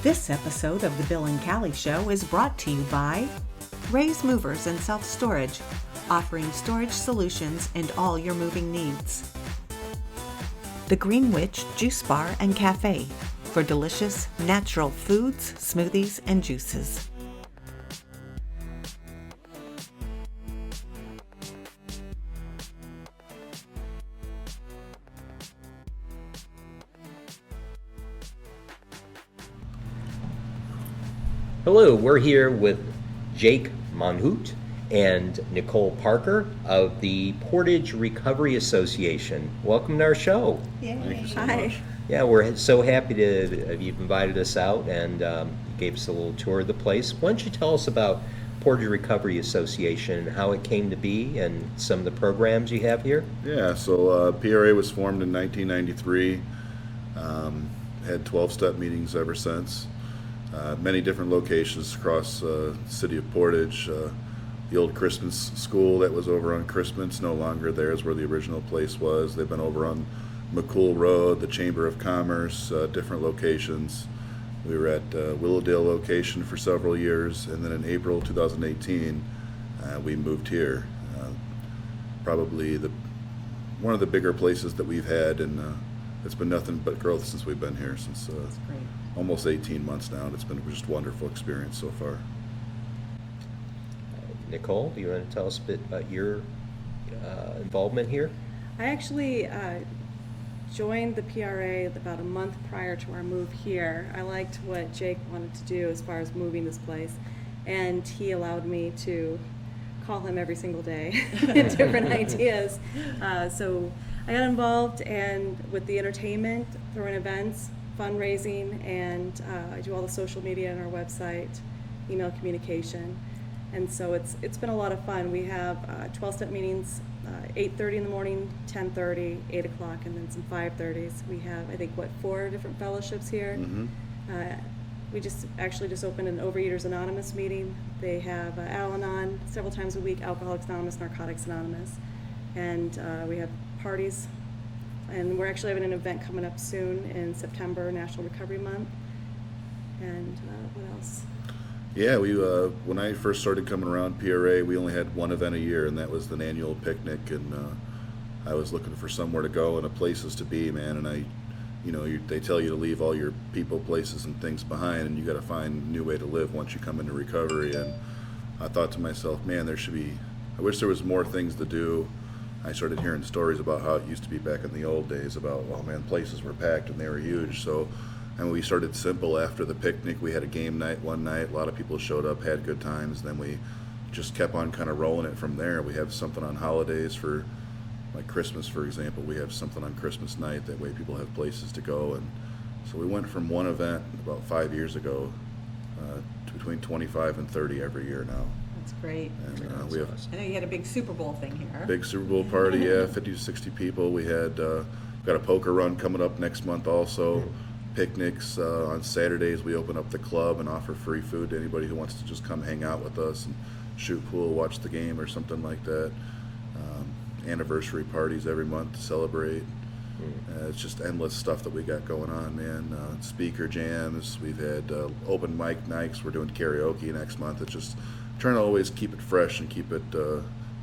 This episode of The Bill and Callie Show is brought to you by Ray's Movers and Self-Storage, offering storage solutions and all your moving needs. The Green Witch Juice Bar and Cafe for delicious, natural foods, smoothies, and juices. Hello, we're here with Jake Monhaut and Nicole Parker of the Portage Recovery Association. Welcome to our show. Yay. Thank you so Hi. much. Yeah, we're so happy to you've invited us out and gave us a little tour of the place. Why don't you tell us about Portage Recovery Association and how it came to be and some of the programs you have here? Yeah, so PRA was formed in 1993. Had 12-step meetings ever since. Many different locations across the city of Portage. The old Christmas school that was over on Christmas, no longer there, is where the original place was. They've been over on McCool Road, the Chamber of Commerce, different locations. We were at Willowdale location for several years, and then in April 2018, we moved here. Probably one of the bigger places that we've had, and it's been nothing but growth since we've been here, since almost 18 months now, and it's been just a wonderful experience so far. Nicole, do you want to tell us a bit about your involvement here? I actually joined the PRA about a month prior to our move here. I liked what Jake wanted to do as far as moving this place, and he allowed me to call him every single day with different ideas. So I got involved and with the entertainment, throwing events, fundraising, and I do all the social media on our website, email communication. And so it's been a lot of fun. We have 12-step meetings, 8:30 in the morning, 10:30, 8 o'clock, and then some 5:30s. We have, I think, 4 different fellowships here. Mm-hmm. We just opened an Overeaters Anonymous meeting. They have Al-Anon several times a week, Alcoholics Anonymous, Narcotics Anonymous. And we have parties. And we're actually having an event coming up soon in September, National Recovery Month. And what else? Yeah, we when I first started coming around PRA, we only had one event a year, and that was an annual picnic. And I was looking for somewhere to go and places to be, man. And they tell you to leave all your people, places, and things behind, and you got to find a new way to live once you come into recovery. And I thought to myself, man, I wish there was more things to do. I started hearing stories about how it used to be back in the old days about, oh man, places were packed and they were huge. So, and we started simple after the picnic. We had a game night one night. A lot of people showed up, had good times. Then we just kept on kind of rolling it from there. We have something on holidays for, like Christmas, for example. We have something on Christmas night. That way people have places to go. And so we went from one event about 5 years ago to between 25 and 30 every year now. That's great. And we have I know you had a big Super Bowl thing here. big Super Bowl party, yeah, 50 to 60 people. We had got a poker run coming up next month also. Picnics on Saturdays. We open up the club and offer free food to anybody who wants to just come hang out with us and shoot pool, watch the game or something like that. Anniversary parties every month to celebrate. It's just endless stuff that we got going on, man. Speaker jams. We've had open mic nights. We're doing karaoke next month. It's just trying to always keep it fresh and keep it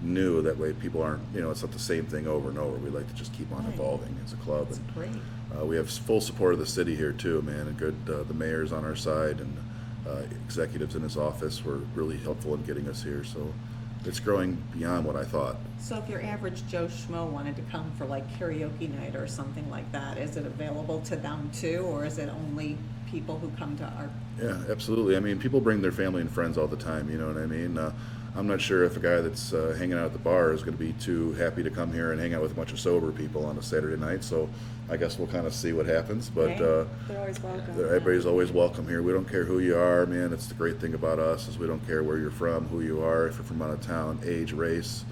new. That way people aren't, it's not the same thing over and over. We like to just keep on evolving as a club. That's great. We have full support of the city here too, man. And good, the mayor's on our side, and executives in his office were really helpful in getting us here. So it's growing beyond what I thought. So if your average Joe Schmo wanted to come for like karaoke night or something like that, is it available to them too, or is it only people who come to our? Yeah, absolutely. I mean, people bring their family and friends all the time, you know what I mean? I'm not sure if a guy that's hanging out at the bar is going to be too happy to come here and hang out with a bunch of sober people on a Saturday night, so I guess we'll kind of see what happens. But They're always welcome. everybody's always welcome here. We don't care who you are, man. It's the great thing about us is we don't care where you're from, who you are, if you're from out of town, age, race,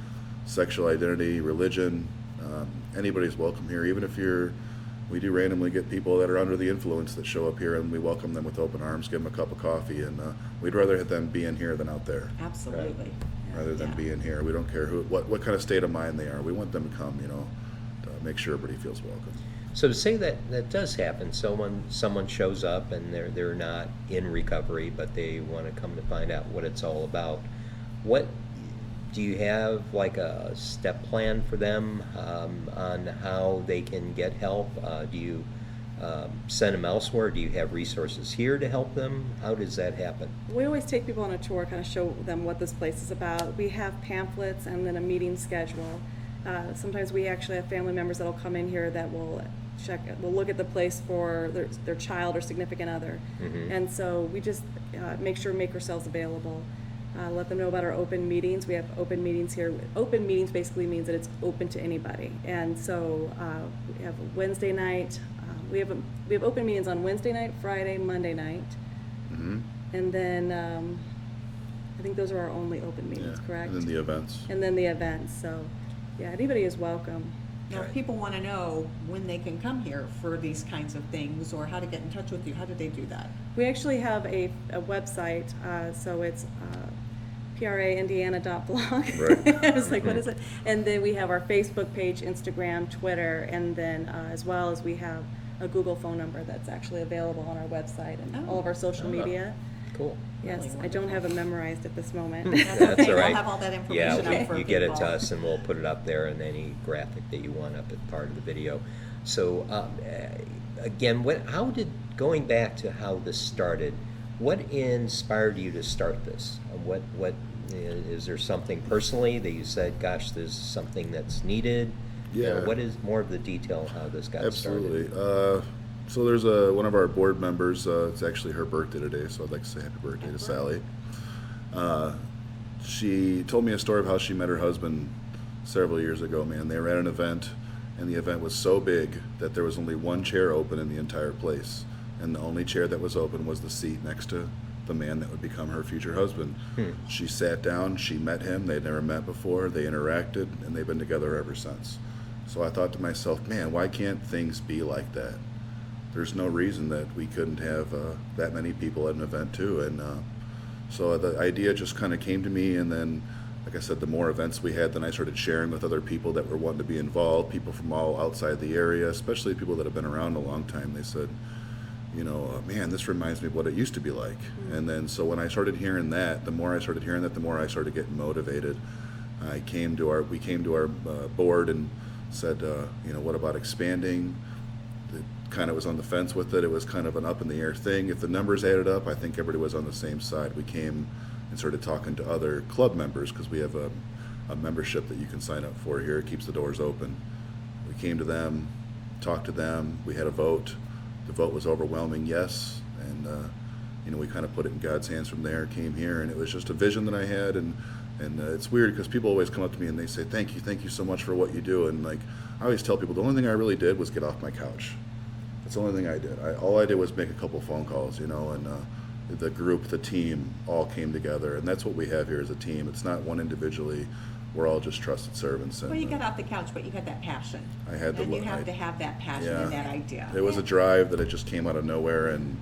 sexual identity, religion. Anybody's welcome here, even if we do randomly get people that are under the influence that show up here, and we welcome them with open arms, give them a cup of coffee, and we'd rather have them be in here than out there. Absolutely. Rather than be in here. We don't care what kind of state of mind they are. We want them to come, to make sure everybody feels welcome. So to say that that does happen, someone shows up and they're not in recovery, but they want to come to find out what it's all about. What do you have, like a step plan for them on how they can get help? Do you send them elsewhere? Do you have resources here to help them? How does that happen? We always take people on a tour, kind of show them what this place is about. We have pamphlets and then a meeting schedule. Sometimes we actually have family members that'll come in here that will look at the place for their child or significant other. And so we just make ourselves available. Let them know about our open meetings. We have open meetings here. Open meetings basically means that it's open to anybody. And so we have a Wednesday night. We have open meetings on Wednesday night, Friday, Monday night. And then I think those are our only open meetings, correct? And then the events. And then the events. So yeah, anybody is welcome. Now, if people want to know when they can come here for these kinds of things, or how to get in touch with you, how do they do that? We actually have a website, so it's praindiana.blog. Right. I was like, what is it? And then we have our Facebook page, Instagram, Twitter, and then as well as we have a Google phone number that's actually available on our website and all of our social media. Cool. Yes, Really I don't have it memorized at this moment. That's okay. all right. We'll have all that information Yeah, up for you get it to people. us and we'll put it up there, and any graphic that you want up at part of the video. So again, going back to how this started, what inspired you to start this? What is there something personally that you said, gosh, there's something that's needed? Yeah. What is more of the detail of how this got Absolutely. started? So there's one of our board members. It's actually her birthday today, so I'd like to say happy birthday to Sally. She told me a story of how she met her husband several years ago. Man, they were at an event, and the event was so big that there was only one chair open in the entire place, and the only chair that was open was the seat next to the man that would become her future husband. She sat down, she met him, they'd never met before, they interacted, and they've been together ever since. So I thought to myself, man, why can't things be like that? There's no reason that we couldn't have that many people at an event too. And so the idea just kind of came to me, and then, like I said, the more events we had, then I started sharing with other people that were wanting to be involved, people from all outside the area, especially people that have been around a long time. They said, man, this reminds me of what it used to be like. And then so when I started hearing that, the more I started hearing that, the more I started getting motivated. We came to our board and said, what about expanding? It kind of was on the fence with it. It was kind of an up in the air thing. If the numbers added up, I think everybody was on the same side. We came and started talking to other club members, because we have a membership that you can sign up for here. It keeps the doors open. We came to them, talked to them. We had a vote. The vote was overwhelming yes, and we kind of put it in God's hands from there. Came here, and it was just a vision that I had, and it's weird because people always come up to me and they say, thank you so much for what you do. And like I always tell people, the only thing I really did was get off my couch. That's the only thing I did. All I did was make a couple phone calls, and the group, the team, all came together, and that's what we have here as a team. It's not one individually. We're all just trusted servants. And, Well, you got off the couch, but you had that passion. I had the And you have I- to have that passion Yeah. and that idea. It was a drive that it just came out of nowhere, and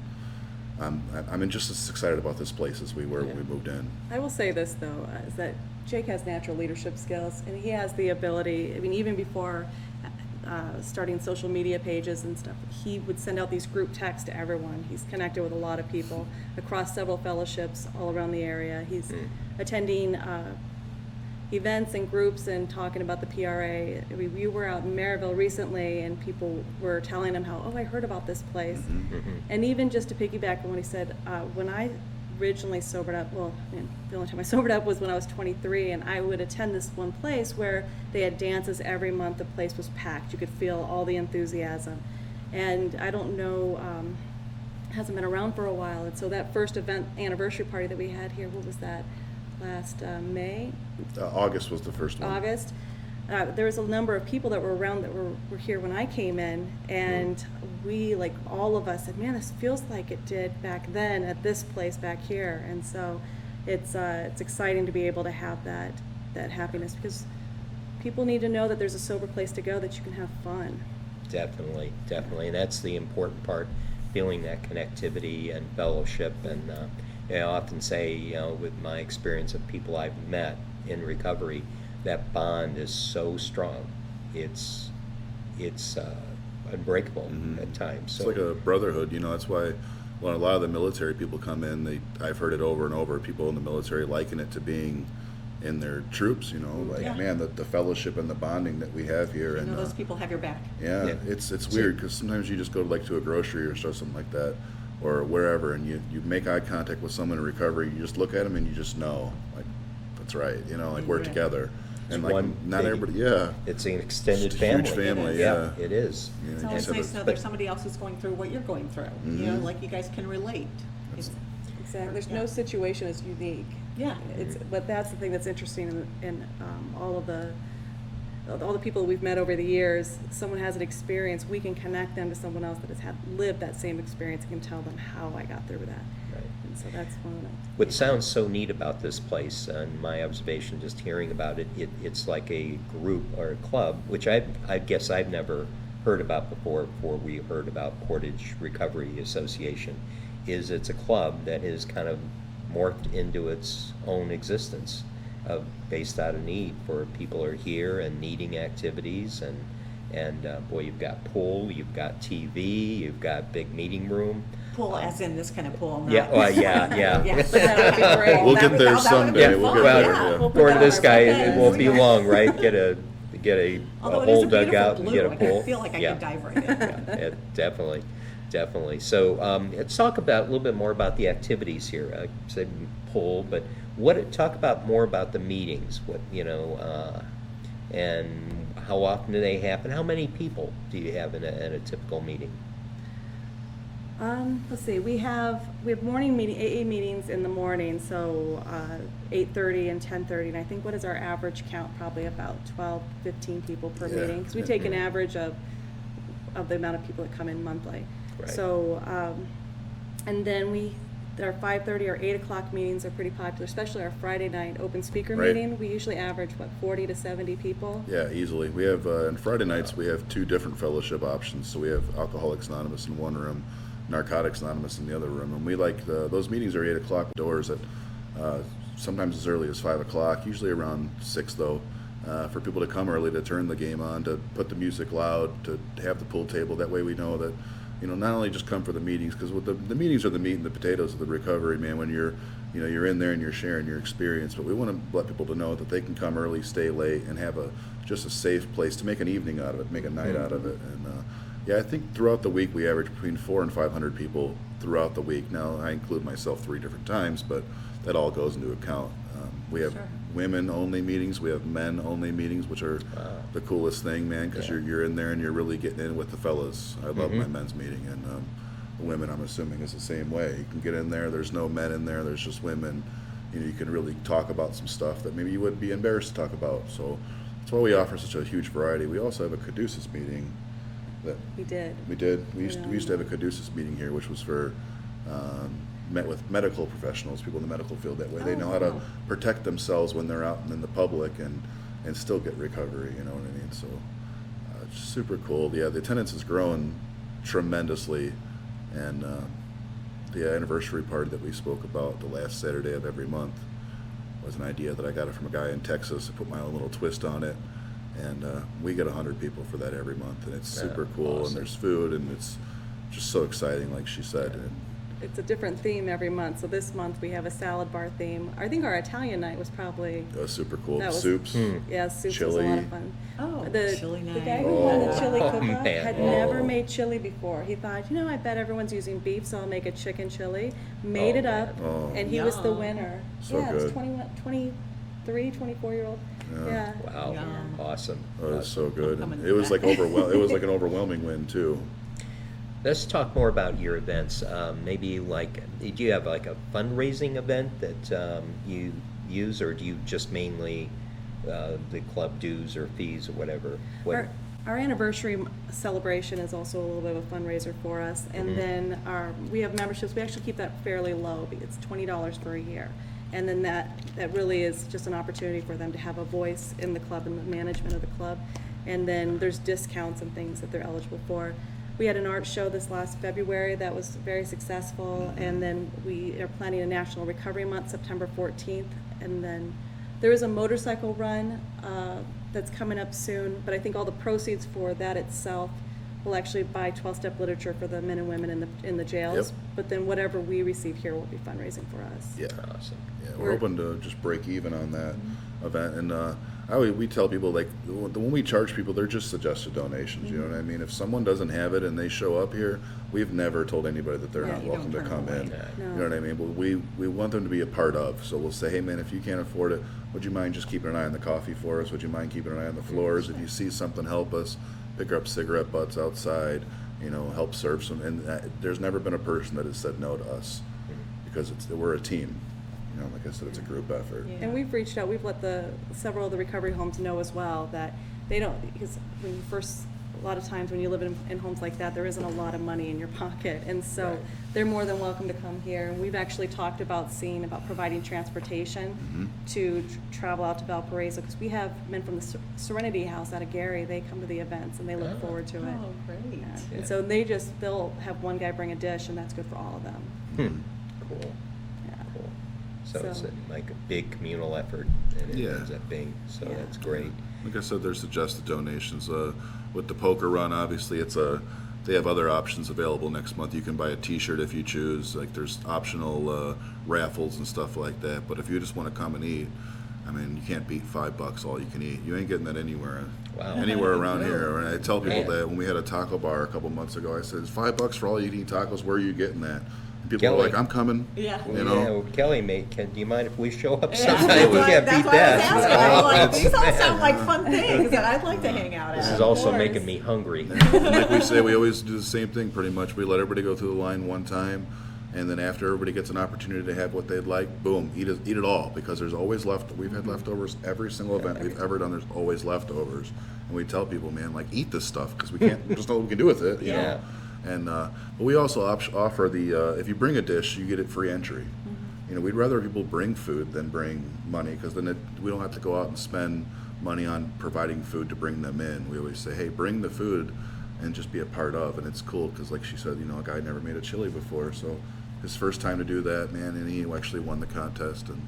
I'm just as excited about this place as we were when we moved in. I will say this, though, is that Jake has natural leadership skills, and he has the ability, I mean, even before starting social media pages and stuff, he would send out these group texts to everyone. He's connected with a lot of people across several fellowships all around the area. He's attending events and groups and talking about the PRA. We were out in Maryville recently, and people were telling him how, I heard about this place. And even just to piggyback on what he said, when I originally sobered up, the only time I sobered up was when I was 23, and I would attend this one place where they had dances every month. The place was packed. You could feel all the enthusiasm. And I don't know, hasn't been around for a while. And so that first anniversary party that we had here, what was that? Last May? August was the first one. August. There was a number of people that were around that were here when I came in, and we, like all of us, said, man, this feels like it did back then at this place back here. And so it's exciting to be able to have that happiness, because people need to know that there's a sober place to go, that you can have fun. Definitely. And that's the important part, feeling that connectivity and fellowship. And I often say, with my experience of people I've met in recovery, that bond is so strong. It's unbreakable at times. It's So like a brotherhood, you know. That's why when a lot of the military people come in, I've heard it over and over. People in the military liken it to being in their troops, you know. Like, Yeah. man, the fellowship and the bonding that we have here, You and know, those people have your back. yeah, Yeah. it's weird because sometimes you just go to a grocery or something like that, or wherever, and you make eye contact with someone in recovery. You just look at them and you just know, like, that's right, you know, like we're Right. together, and like one not big- everybody, yeah, it's an extended Just a huge family. family, Yeah, yeah. it is. Yeah, It's you always said nice to know but- there's somebody else who's going through what you're going through. You know, like you guys can relate. It's- Exactly. There's Yeah. no situation is unique. Yeah. But that's the thing that's interesting in all the people we've met over the years. Someone has an experience, we can connect them to someone else that has lived that same experience and can tell them how I got through that. Right. And so that's one of the. What sounds so neat about this place, and my observation just hearing about it, it's like a group or a club, which I guess I've never heard about before we heard about Portage Recovery Association, is it's a club that is kind of morphed into its own existence, based out of need for people who are here and needing activities, and boy, you've got pool, you've got TV, you've got big meeting room. Pool, as in this kind of pool, not. Yeah, well, yeah. That would be great. We'll That get would- there that would be someday. fun, We'll get Well, there. yeah. Yeah. We'll put According that to this on guy, our it bucket won't list. be long, right? Get a Although it is hole a dug out and beautiful get blue, a pool. I feel like I could dive right in. Yeah, definitely. So let's talk about a little bit more about the activities here. I said pool, but talk about more about the meetings. And how often do they happen? How many people do you have in a typical meeting? Let's see, we have morning AA meetings in the morning, so 8:30 and 10:30, and I think what is our average count? Probably about 12, 15 people per Yeah. meeting, because we take an average of the amount of people that come in monthly. Right. So, and then our 5:30 or 8 o'clock meetings are pretty popular, especially our Friday night open speaker Right. meeting. We usually average, 40 to 70 people? Yeah, easily. We have on Friday nights we have two different fellowship options. So we have Alcoholics Anonymous in one room, Narcotics Anonymous in the other room, and we like those meetings are 8 o'clock doors at sometimes as early as 5 o'clock, usually around 6 though, for people to come early to turn the game on, to put the music loud, to have the pool table. That way we know that, not only just come for the meetings, because what the meetings are the meat and the potatoes of the recovery, man. When you're in there and you're sharing your experience, but we want to let people to know that they can come early, stay late, and have just a safe place to make an evening out of it, make a night out of it. And yeah, I think throughout the week we average between 400 and 500 people throughout the week. Now I include myself 3 different times, but that all goes into account. We have Sure. women-only meetings. We have men-only meetings, which are the coolest thing, man, because Yeah. you're in there and you're really getting in with the fellas. I love my men's meeting, and the women, I'm assuming, is the same way. You can get in there. There's no men in there. There's just women. You can really talk about some stuff that maybe you wouldn't be embarrassed to talk about. So that's why we offer such a huge variety. We also have a caduceus meeting that We did. we did. We used to have a caduceus meeting here, which was for met with medical professionals, people in the medical field. That way they know how to protect themselves when they're out in the public and still get recovery. You know what I mean? So it's super cool. Yeah, the attendance is growing tremendously, and the anniversary party that we spoke about the last Saturday of every month was an idea that I got it from a guy in Texas. I put my own little twist on it, and we get 100 people for that every month, and it's super cool. Awesome. And there's food, and it's just so exciting, like she said. And It's a different theme every month. So this month we have a salad bar theme. I think our Italian night was probably, it was super cool. That was- Soups. yeah, soups was a lot Chili. of fun. Oh, The chili the night. guy who won the chili Oh, cook-off man. had never made chili before. He thought, I bet everyone's using beef, so I'll make a chicken chili. Made Oh, it up, man. Oh. and he was the Yum. winner. So Yeah, it was good. 23, 24-year-old. Yeah. Wow, Yum. awesome. Oh, it was so good. coming And to it was that. like it was like an overwhelming win too. Let's talk more about your events. Maybe do you have like a fundraising event that you use, or do you just mainly the club dues or fees or whatever? Our anniversary celebration is also a little bit of a fundraiser for us, and then we have memberships. We actually keep that fairly low. It's $20 for a year, and then that really is just an opportunity for them to have a voice in the club and the management of the club. And then there's discounts and things that they're eligible for. We had an art show this last February that was very successful, and then we are planning a National Recovery Month, September 14th, and then there is a motorcycle run that's coming up soon, but I think all the proceeds for that itself we'll actually buy 12-step literature for the men and women in the jails. Yep. But then whatever we receive here will be fundraising for us. Yeah. Awesome. Yeah, we're hoping to just break even on that event. And we tell people, like, when we charge people, they're just suggested donations. You know what I mean? If someone doesn't have it and they show up here, we've never told anybody that they're Yeah, not you welcome to don't come turn in. them away. No. You know what I mean? But we want them to be a part of. So we'll say, hey, man, if you can't afford it, would you mind just keeping an eye on the coffee for us? Would you mind keeping an eye on the floors? If you see something, help us. Pick up cigarette butts outside. You know, help serve some. And there's never been a person that has said no to us because we're a team. You know, like I said, it's a group effort. Yeah. And we've reached out, we've let several of the recovery homes know as well that they don't, because when you first, a lot of times when you live in homes like that, there isn't a lot of money in your pocket. And so Right. they're more than welcome to come here. And we've actually talked about providing transportation to travel out to Valparaiso, because we have men from the Serenity House out of Gary. They come to the events and they look Oh. forward to it. Oh, great. Yeah. Yeah. And so they'll have one guy bring a dish, and that's good for all of them. Cool. Yeah. Cool. So it's So- like a big communal effort, and it Yeah. ends up being, so Yeah. that's great. Like I said, there's suggested donations. With the poker run, obviously, they have other options available next month. You can buy a T-shirt if you choose. Like, there's optional raffles and stuff like that. But if you just want to come and eat, I mean, you can't beat $5 all you can eat. You ain't getting that anywhere. Wow. Anywhere around here. And I tell people Man. that when we had a taco bar a couple months ago, I said, it's $5 for all you can eat tacos. Where are you getting that? And people Kelly. are like, I'm coming. Yeah. You Yeah, know. well, Kelly, do you mind if we show up Yeah, sometime? that's We why- can't that's beat why I was that. asking. I'm like, That's- these all sound like fun things that I'd like to hang out at. This is also course. making me hungry. And like we say, we always do the same thing pretty much. We let everybody go through the line one time, and then after everybody gets an opportunity to have what they'd like, boom, eat it all, because there's always we've had leftovers every single event we've ever done. There's always leftovers, and we tell people, man, like, eat this stuff, because we can't, we just know what we can do with it, you Yeah. know. And but we also offer if you bring a dish, you get it free entry. You know, we'd rather people bring food than bring money, because then we don't have to go out and spend money on providing food to bring them in. We always say, hey, bring the food and just be a part of. And it's cool because, like she said, you know, a guy never made a chili before, so his first time to do that, man, and he actually won the contest, and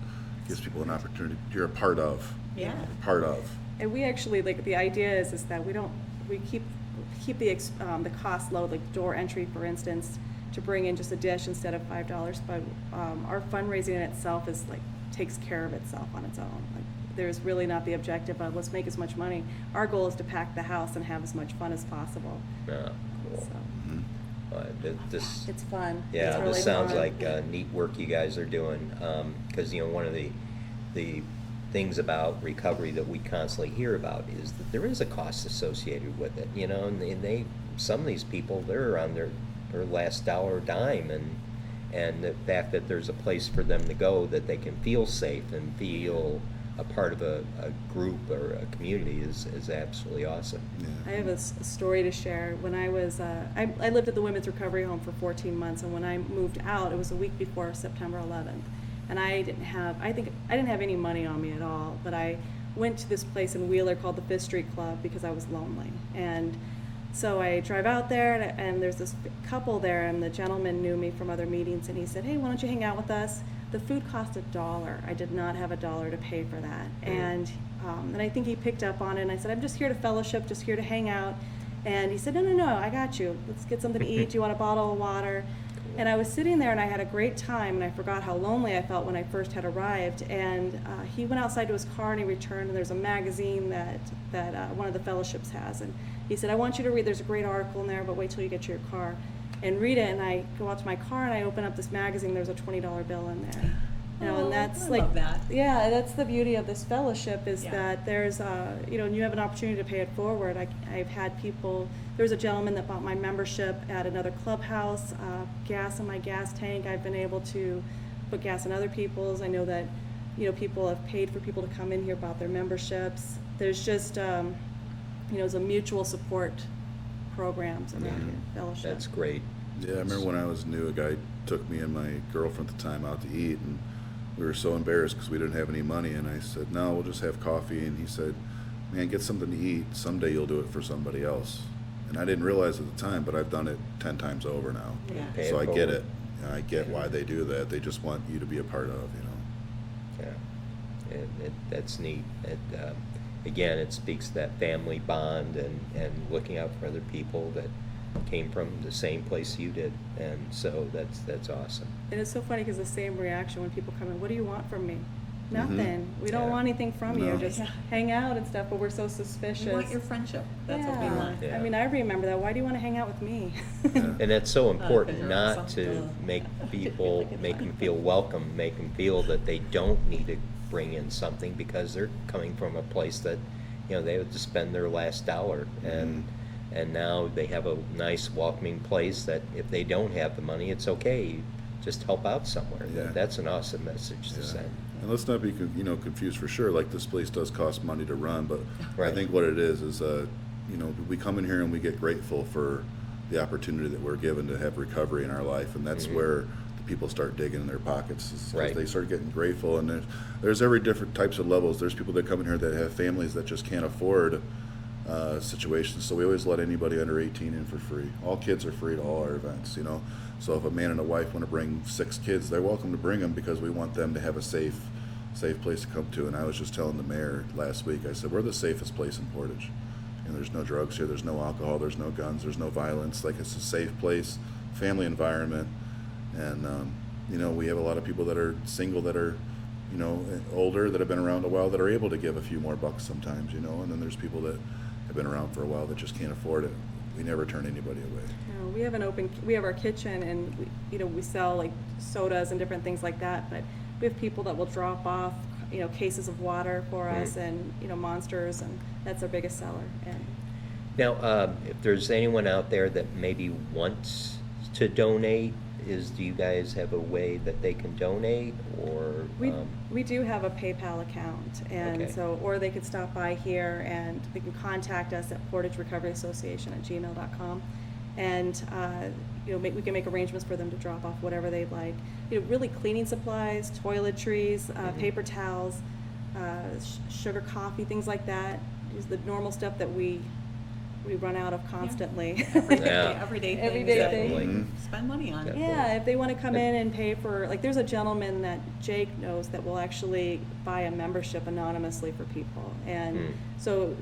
gives people an opportunity. You're a part of. Yeah. You're a part of. And we actually, like, the idea is that we keep the cost low, like door entry, for instance, to bring in just a dish instead of $5. But our fundraising in itself takes care of itself on its own. Like, there's really not the objective of let's make as much money. Our goal is to pack the house and have as much fun as possible. Yeah, cool. So This, it's fun. yeah, It's really this sounds fun. like neat work you guys are doing. Because you know, one of the things about recovery that we constantly hear about is that there is a cost associated with it. You know, and some of these people, they're on their last dollar or dime, and the fact that there's a place for them to go that they can feel safe and feel a part of a group or a community is absolutely awesome. I have a story to share. When I was, I lived at the Women's Recovery Home for 14 months, and when I moved out, it was a week before September 11th. And I didn't have any money on me at all, but I went to this place in Wheeler called the Fifth Street Club because I was lonely. And so I drive out there, and there's this couple there, and the gentleman knew me from other meetings, and he said, hey, why don't you hang out with us? The food cost $1. I did not have $1 to pay for that. And I think he picked up on it, and I said, I'm just here to fellowship, just here to hang out. And he said, no, I got you. Let's get something to eat. Do you want a bottle of water? And I was sitting there, and I had a great time, and I forgot how lonely I felt when I first had arrived. And he went outside to his car, and he returned, and there's a magazine that one of the fellowships has. And he said, I want you to read, there's a great article in there, but wait till you get to your car and read it. And I go out to my car, and I open up this magazine, there's a $20 bill in there. You know, and that's I like, love that. yeah, that's the beauty of this fellowship is Yeah. that there's, you know, and you have an opportunity to pay it forward. I've had people, there was a gentleman that bought my membership at another clubhouse, gas in my gas tank. I've been able to put gas in other people's. I know that, you know, people have paid for people to come in here, bought their memberships. There's just, you know, it's a mutual support programs around here, fellowship. That's great. Yeah, I remember when I was new, a guy took me and my girlfriend at the time out to eat, and we were so embarrassed because we didn't have any money. And I said, no, we'll just have coffee. And he said, man, get something to eat. Someday you'll do it for somebody else. And I didn't realize at the time, but I've done it 10 times over now. Yeah. Pay So I get forward. it. And I get why they do that. They just want you to be a part of, you know. Yeah, that's neat. Again, it speaks to that family bond and looking out for other people that came from the same place you did, and so that's awesome. And it's so funny because the same reaction when people come in, what do you want from me? Nothing. We don't Yeah. want anything from you. No. Just Yeah. hang out and stuff, but we're so suspicious. We want your friendship. That's what we Yeah. want. Yeah. I mean, I remember that. Why do you want to hang out with me? And that's so important, you're not awesome. to make Like people, it's make fine. them feel welcome, make them feel that they don't need to bring in something because they're coming from a place that, they have to spend their last dollar. And now they have a nice welcoming place that if they don't have the money, it's okay, just help out somewhere. Yeah. That's an awesome message to Yeah. send. And let's not be confused for sure. Like, this place does cost money to run, but I Right. think what it is we come in here and we get grateful for the opportunity that we're given to have recovery in our life, and that's where the people start digging in their pockets, is 'cause Right. they start getting grateful. And there's every different types of levels. There's people that come in here that have families that just can't afford situations, so we always let anybody under 18 in for free. All kids are free to all our events, So if a man and a wife want to bring 6 kids, they're welcome to bring them, because we want them to have a safe place to come to. And I was just telling the mayor last week, I said, we're the safest place in Portage. And there's no drugs here, there's no alcohol, there's no guns, there's no violence. Like, it's a safe place, family environment. And, we have a lot of people that are single, that are, older, that have been around a while, that are able to give a few more bucks sometimes, and then there's people that have been around for a while that just can't afford it. We never turn anybody away. No, we have our kitchen, and we sell like sodas and different things like that, but we have people that will drop off, cases of water for us, and, monsters, and that's our biggest seller. And Now, if there's anyone out there that maybe wants to donate, do you guys have a way that they can donate, or? we do have a PayPal account, and Okay. or they could stop by here and they can contact us at Portage Recovery Association at gmail.com, and we can make arrangements for them to drop off whatever they'd like. Really cleaning supplies, toiletries, paper towels, sugar, coffee, things like that. Just the normal stuff that we run out of constantly. Yeah. Everyday things. Everyday that things. we Mhm. Spend money on. Yeah. Yeah, if they want to come in and pay for, like, there's a gentleman that Jake knows that will actually buy a membership anonymously for people. And so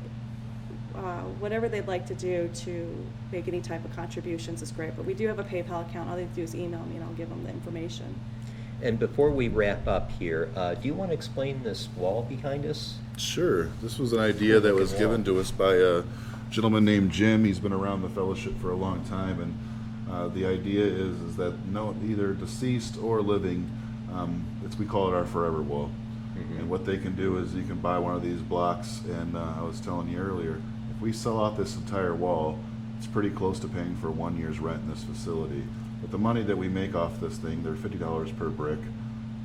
whatever they'd like to do to make any type of contributions is great. But we do have a PayPal account. All they have to do is email me and I'll give them the information. And before we wrap up here, do you want to explain this wall behind us? Sure. This was an idea that was given to us by a gentleman named Jim. He's been around the fellowship for a long time, and the idea is that either deceased or living, we call it our forever wall. And what they can do is you can buy one of these blocks, and I was telling you earlier, if we sell out this entire wall, it's pretty close to paying for 1 year's rent in this facility. But the money that we make off this thing, they're $50 per brick.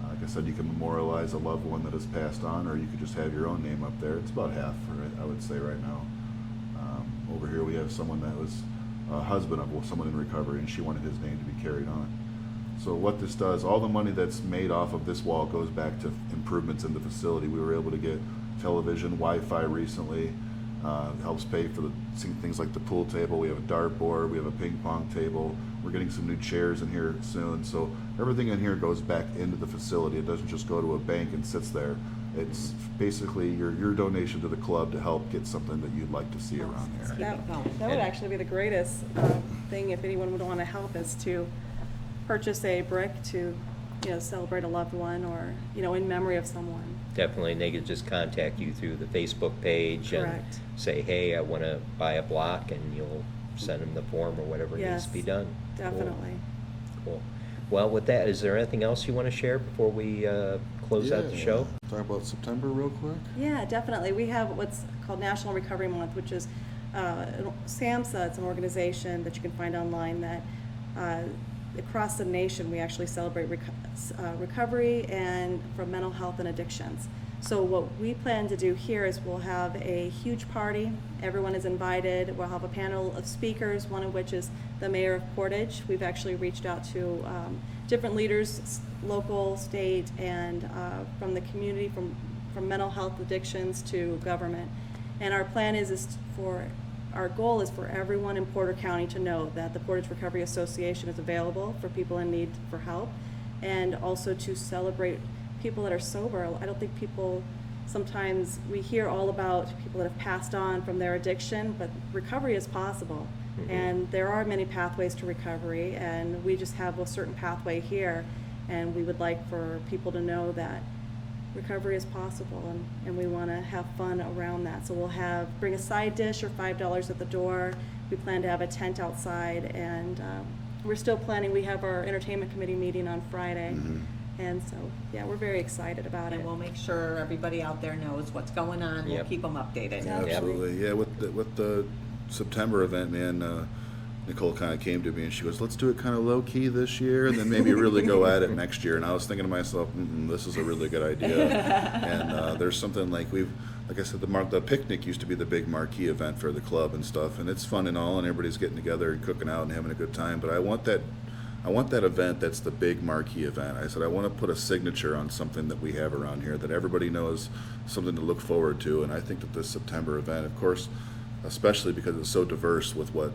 Like I said, you can memorialize a loved one that has passed on, or you could just have your own name up there. It's about half, I would say, right now. Over here we have someone that was a husband of someone in recovery, and she wanted his name to be carried on. So what this does, all the money that's made off of this wall goes back to improvements in the facility. We were able to get television, Wi-Fi recently. Helps pay for things like the pool table. We have a dartboard, we have a ping pong table. We're getting some new chairs in here soon. So everything in here goes back into the facility. It doesn't just go to a bank and sits there. It's basically your donation to the club to help get something that you'd like to see around here. That would actually be the greatest thing if anyone would want to help, is to purchase a brick to, celebrate a loved one, or, in memory of someone. Definitely, and they could just contact you through the Facebook page Correct. and say, hey, I want to buy a block, and you'll send them the form or whatever needs Yes, to be done. Cool. definitely. Cool. Well, with that, is there anything else you want to share before we close out the show? Talk about September real quick. Yeah, definitely. We have what's called National Recovery Month, which is SAMHSA. It's an organization that you can find online that across the nation we actually celebrate recovery and from mental health and addictions. So what we plan to do here is we'll have a huge party. Everyone is invited. We'll have a panel of speakers, one of which is the mayor of Portage. We've actually reached out to different leaders, local, state, and from the community, from mental health addictions to government. And our plan our goal is for everyone in Porter County to know that the Portage Recovery Association is available for people in need for help, and also to celebrate people that are sober. I don't think sometimes we hear all about people that have passed on from their addiction, but recovery is possible. And there are many pathways to recovery, and we just have a certain pathway here, and we would like for people to know that recovery is possible, and we want to have fun around that. So we'll bring a side dish or $5 at the door. We plan to have a tent outside, and we're still planning. We have our entertainment committee meeting on Friday, and so yeah, we're very excited about it. And we'll make sure everybody out there knows what's going on. We'll Yep. keep them updated. Yeah. Absolutely. Yeah, with the September event, man, Nicole kind of came to me and she goes, "Let's do it kind of low key this year, and then maybe really go at it next year." And I was thinking to myself, "This is a really good idea." And there's something like like I said, the picnic used to be the big marquee event for the club and stuff, and it's fun and all, and everybody's getting together and cooking out and having a good time. But I want that event that's the big marquee event. I said I want to put a signature on something that we have around here that everybody knows, something to look forward to. And I think that this September event, of course, especially because it's so diverse with what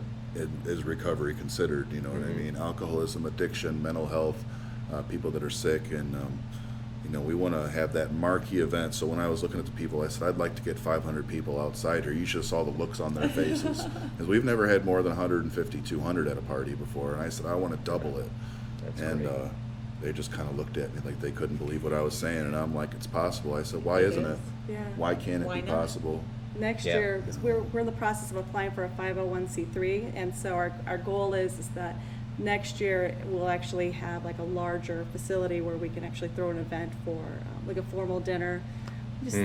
is recovery considered, you know what I mean? Alcoholism, addiction, mental health, people that are sick, and we want to have that marquee event. So when I was looking at the people, I said I'd like to get 500 people outside here. You should have saw the looks on their faces, because we've never had more than 150, 200 at a party before. And I said I want to double it. That's And great. they just kind of looked at me like they couldn't believe what I was saying, and I'm like, it's possible. I said, why isn't it? Yeah. Why can't it Why be not? possible? Next Yeah. year, 'cause we're in the process of applying for a 501c3, and so our goal is that next year we'll actually have like a larger facility where we can actually throw an event for like a formal dinner. Just,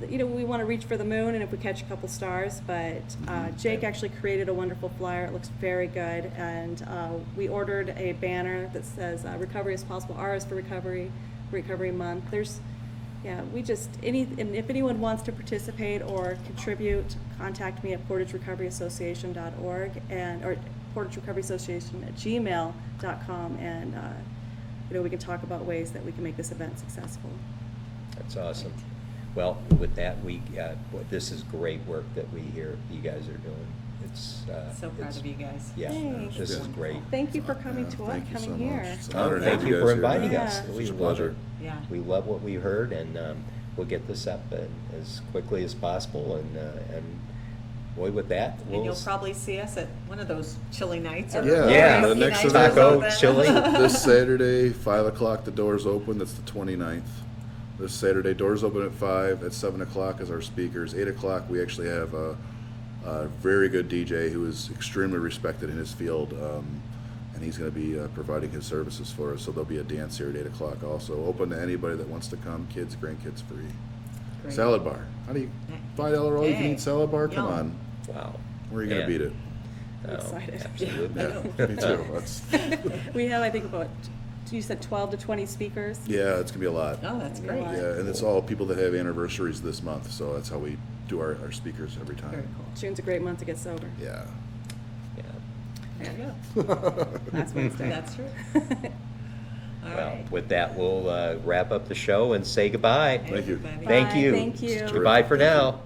we want to reach for the moon, and if we catch a couple stars, but Jake actually created a wonderful flyer. It looks very good, and we ordered a banner that says recovery is possible. R is for recovery month. And if anyone wants to participate or contribute, contact me at portagerecoveryassociation.org or portagerecoveryassociation@gmail.com, and we can talk about ways that we can make this event successful. That's awesome. Well, with that, this is great work that we hear you guys are doing. It's So proud of you guys. Yeah, Thanks. this is great. Thank you for coming Yeah, to us, thank you so coming here. much. It's an honor to Thank have you guys for here. inviting Yeah. us. It's We a love pleasure. it. Yeah. We love what we heard, and we'll get this up as quickly as possible. And boy, with that, And you'll probably see us at one of those chilly nights. Or Yeah, Yeah. the Thursday next nights or event. Taco something. chili. This Saturday, 5 o'clock, the doors open. That's the 29th. This Saturday, doors open at 5. At 7 o'clock is our speakers. 8 o'clock, we actually have a very good DJ who is extremely respected in his field, and he's going to be providing his services for us. So there'll be a dance here at 8 o'clock also. Open to anybody that wants to come, kids, grandkids free. Great. Salad bar. How do you, $5 all you can Hey, eat salad bar? Come yum. on. Wow. Where are you going Yeah. to beat it? I'm excited. Absolutely. Yeah, me too. That's, We have, I think, about, you said 12 to 20 speakers. yeah, it's going to be a lot. Oh, that's Very great. nice. Yeah, and it's all people that have anniversaries this month, so that's how we do our speakers every time. Very cool. June's a great month to get sober. Yeah. Yeah. There you go. Last Wednesday. That's true. All Well, right. with that, we'll wrap up the show and say goodbye. Thank you. Everybody. Thank Bye, you. thank you. Goodbye for now.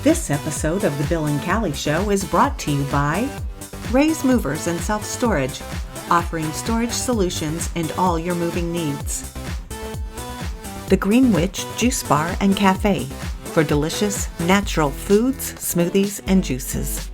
This episode of The Bill and Callie Show is brought to you by Ray's Movers and Self-Storage, offering storage solutions and all your moving needs. The Green Witch Juice Bar and Cafe for delicious, natural foods, smoothies, and juices.